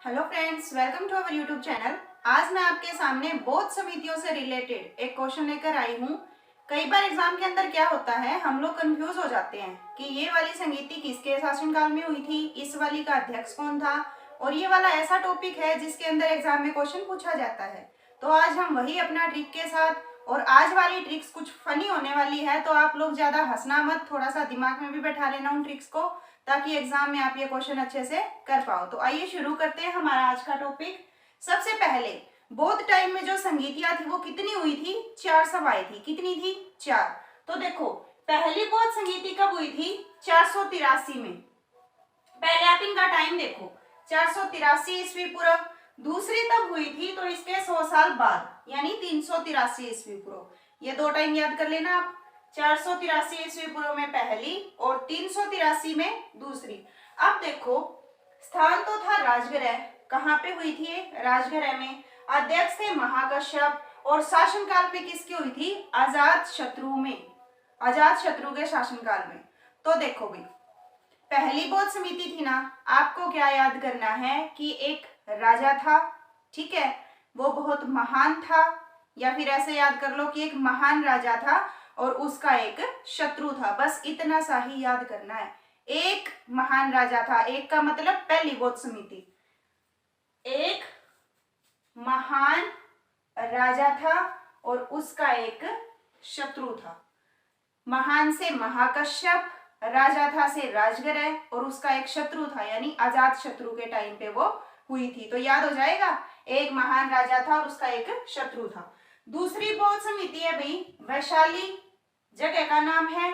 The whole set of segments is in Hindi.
Hello friends, welcome to our YouTube channel. आज मैं आपके सामने बौद्ध समितियों से रिलेटेड एक क्वेश्चन लेकर आई हूँ। कई बार एग्जाम के अंदर क्या होता है, हम लोग कंफ्यूज हो जाते हैं कि ये वाली समिति किसके शासनकाल में हुई थी, इस वाली का अध्यक्ष कौन था, और ये वाला ऐसा टॉपिक है जिसके अंदर एग्जाम में क्वेश्चन पूछा जाता है। तो आज हम वही अपना ट्रिक के साथ, और आज वाली ट्रिक्स कुछ फनी होने वाली है, तो आप लोग ज्यादा हंसना मत, थोड़ा सा दिमाग में भी बैठा लेना उन ट्रिक्स को, ताकि एग्जाम में आप ये क्वेश्चन अच्छे से कर पाओ। तो आइए शुरू करते हैं हमारा आज का टॉपिक। सबसे पहले, बौद्ध टाइम में जो संगीतियां थी वो कितनी हुई थी? 4 सभाएं थी। कितनी थी? 4। तो देखो, पहली बौद्ध संगीति कब हुई थी? 483 में। पहले आप इनका टाइम देखो, 483 ईस्वी पूर्व। दूसरी तब हुई थी तो इसके 100 साल बाद, यानी 383 ईस्वी पूर्व। ये दो टाइम याद कर लेना आप। 483 ईस्वी पूर्व में पहली और 383 में दूसरी। अब देखो, स्थान तो था राजगृह। कहाँ पे हुई थी? राजगृह में। अध्यक्ष थे महाकश्यप, और शासनकाल पे किसकी हुई थी? अजात शत्रु में। अजात शत्रु के शासनकाल में। तो देखो भाई, पहली बौद्ध समिति थी ना, आपको क्या याद करना है कि एक राजा था, ठीक है, वो बहुत महान था, या फिर ऐसे याद कर लो कि एक महान राजा था और उसका एक शत्रु था। बस इतना सा ही याद करना है। एक महान राजा था, एक का मतलब पहली बौद्ध समिति। एक महान राजा था और उसका एक शत्रु था। महान से महाकश्यप, राजा था से राजगृह, और उसका एक शत्रु था, यानी अजात शत्रु के टाइम पे वो हुई थी। तो याद हो जाएगा, एक महान राजा था और उसका एक शत्रु था। दूसरी बौद्ध समिति है भाई वैशाली, जगह का नाम है।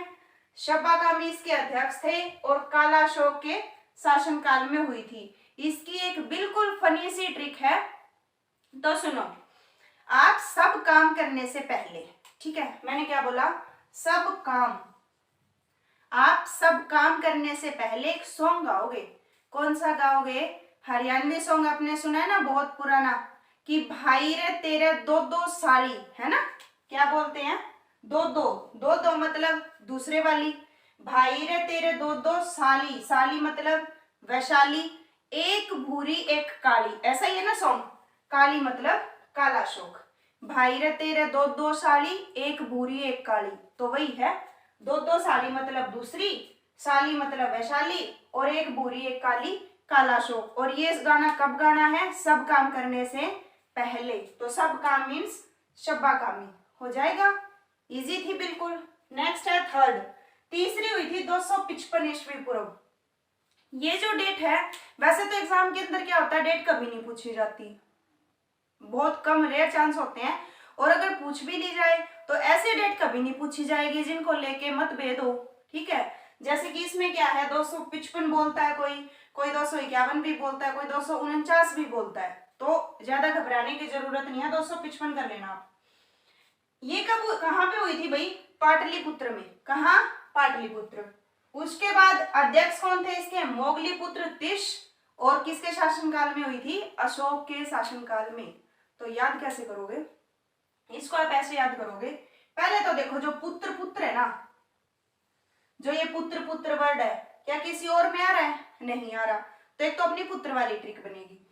शब्बाकामी इसके अध्यक्ष थे और कालाशोक के शासनकाल में हुई थी। इसकी एक बिल्कुल फनी सी ट्रिक है, तो सुनो। आप सब काम करने से पहले, ठीक है, मैंने क्या बोला? सब काम। आप सब काम करने से पहले एक सॉन्ग गाओगे। कौन सा गाओगे? हरियाणवी सॉन्ग आपने सुना है ना, बहुत पुराना, कि भाई रे तेरे दो दो साड़ी, है ना? क्या बोलते हैं? दो दो। दो दो मतलब दूसरे वाली। भाई रे तेरे दो दो साली, साली मतलब वैशाली, एक भूरी एक काली, ऐसा ही है ना सॉन्ग। काली मतलब काला शोक। भाई रे तेरे दो दो साली, एक भूरी एक काली, तो वही है। दो दो साली मतलब दूसरी, साली मतलब वैशाली, और एक भूरी एक काली, काला शोक। और ये गाना कब गाना है? सब काम करने से पहले। तो सब काम मीन्स शब्बा कामी हो जाएगा। इजी थी बिल्कुल। नेक्स्ट है थर्ड। तीसरी हुई थी 255 ईस्वी पूर्व। ये जो डेट है, वैसे तो एग्जाम के अंदर क्या होता है, डेट कभी नहीं पूछी जाती, बहुत कम रेयर चांस होते हैं, और अगर पूछ भी ली जाए तो ऐसे डेट कभी नहीं पूछी जाएगी जिनको लेके मतभेद हो, ठीक है। जैसे कि इसमें क्या है, 255 बोलता है कोई, कोई 251 भी बोलता है, कोई 249 भी बोलता है। तो ज्यादा घबराने की जरूरत नहीं है, 255 कर लेना आप। ये कब कहाँ पे हुई थी भाई? पाटलिपुत्र में। कहाँ? पाटलिपुत्र। उसके बाद अध्यक्ष कौन थे इसके? मोगलीपुत्र तिश, और किसके शासनकाल में हुई थी? अशोक के शासनकाल में। तो याद कैसे करोगे इसको? आप ऐसे याद करोगे, पहले तो देखो, जो पुत्र पुत्र है ना, जो ये पुत्र पुत्र वर्ड है, क्या किसी और में आ रहा है? नहीं आ रहा। तो एक तो अपनी पुत्र वाली ट्रिक बनेगी।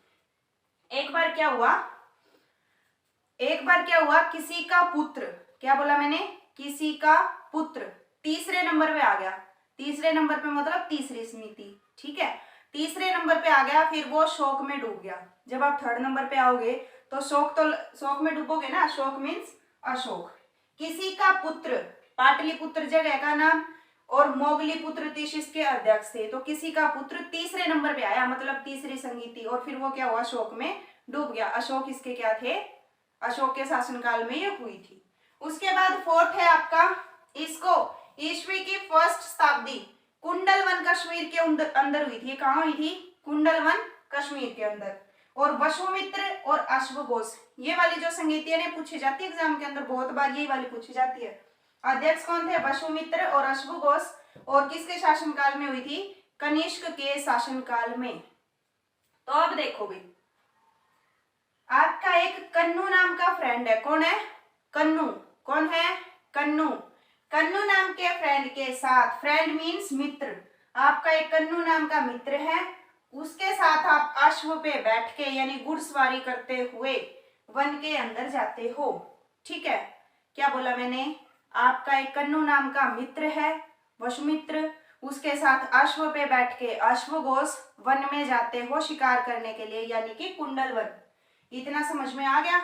एक बार क्या हुआ, किसी का पुत्र, क्या बोला मैंने? किसी का पुत्र तीसरे नंबर पे आ गया। तीसरे नंबर पे मतलब तीसरी समिति, ठीक है, तीसरे नंबर पे आ गया, फिर वो शोक में डूब गया। जब आप थर्ड नंबर पे आओगे तो शोक में डूबोगे ना, शोक मीन्स अशोक। किसी का पुत्र, पाटलिपुत्र जगह का नाम, और मोगलीपुत्र तिश इसके अध्यक्ष थे। तो किसी का पुत्र तीसरे नंबर पे आया, मतलब तीसरी संगीति, और फिर वो क्या हुआ? शोक में डूब गया। अशोक इसके क्या थे? अशोक के शासनकाल में ये हुई थी। उसके बाद फोर्थ है आपका, इसको ईस्वी की फर्स्ट शताब्दी कुंडलवन कश्मीर के अंदर हुई थी। कहाँ हुई थी? कुंडलवन कश्मीर के अंदर। और वसुमित्र और अश्वघोष, ये वाली जो संगीतियां ने पूछी जाती है एग्जाम के अंदर, बहुत बार यही वाली पूछी जाती है। अध्यक्ष कौन थे? वसुमित्र और अश्वघोष, और किसके शासनकाल में हुई थी? कनिष्क के शासनकाल में। तो अब देखो भाई, आपका एक कन्नू नाम का फ्रेंड है। कौन है? कन्नू। कौन है? कन्नू। कन्नू नाम के फ्रेंड के साथ, फ्रेंड मीन्स मित्र, आपका एक कन्नू नाम का मित्र है, उसके साथ आप अश्व पे बैठ के यानी घुड़सवारी करते हुए वन के अंदर जाते हो। ठीक है, क्या बोला मैंने? आपका एक कन्नू नाम का मित्र है, वसुमित्र, उसके साथ अश्व पे बैठ के अश्वघोष वन में जाते हो शिकार करने के लिए, यानी कि कुंडल वन। इतना समझ में आ गया?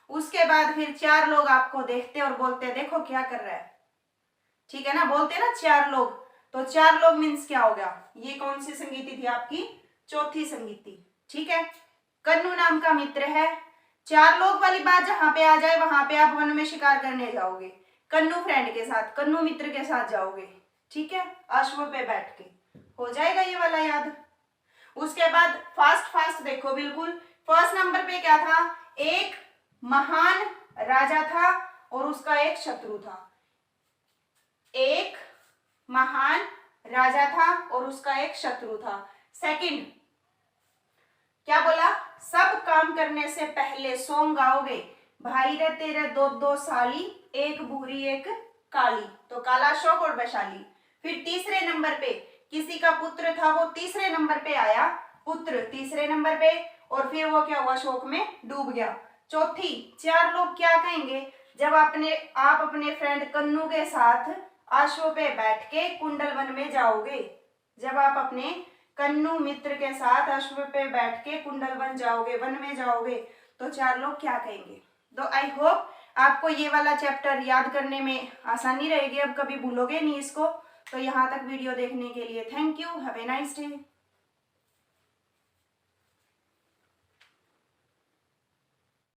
उसके बाद फिर 4 लोग आपको देखते और बोलते देखो क्या कर रहा है। ठीक है ना, बोलते ना 4 लोग, तो 4 लोग मीन्स क्या हो गया? ये कौन सी संगीति थी आपकी? चौथी संगीति। ठीक है, कन्नू नाम का मित्र है, 4 लोग वाली बात जहां पे आ जाए वहां पे आप वन में शिकार करने जाओगे, कन्नू फ्रेंड के साथ, कन्नू मित्र के साथ जाओगे। ठीक है, अश्व पे बैठ के, हो जाएगा ये वाला याद। उसके बाद फास्ट फास्ट देखो बिल्कुल। फर्स्ट नंबर पे क्या था? एक महान राजा था और उसका एक शत्रु था। एक महान राजा था और उसका एक शत्रु था। सेकंड क्या बोला? सब काम करने से पहले सॉन्ग गाओगे, भाई रे तेरे दो दो साली, एक भूरी एक काली, तो काला शोक और वैशाली। फिर तीसरे नंबर पे किसी का पुत्र था, वो तीसरे नंबर पे आया, पुत्र तीसरे नंबर पे, और फिर वो क्या हुआ? शोक में डूब गया। चौथी, 4 लोग क्या कहेंगे जब आप अपने फ्रेंड कन्नू के साथ अश्व पे बैठ के कुंडल वन में जाओगे, जब आप अपने कन्नू मित्र के साथ अश्व पे बैठ के कुंडल वन जाओगे, वन में जाओगे, तो 4 लोग क्या कहेंगे? तो आई होप आपको ये वाला चैप्टर याद करने में आसानी रहेगी, अब कभी भूलोगे नहीं इसको। तो यहाँ तक वीडियो देखने के लिए thank you, have a nice day.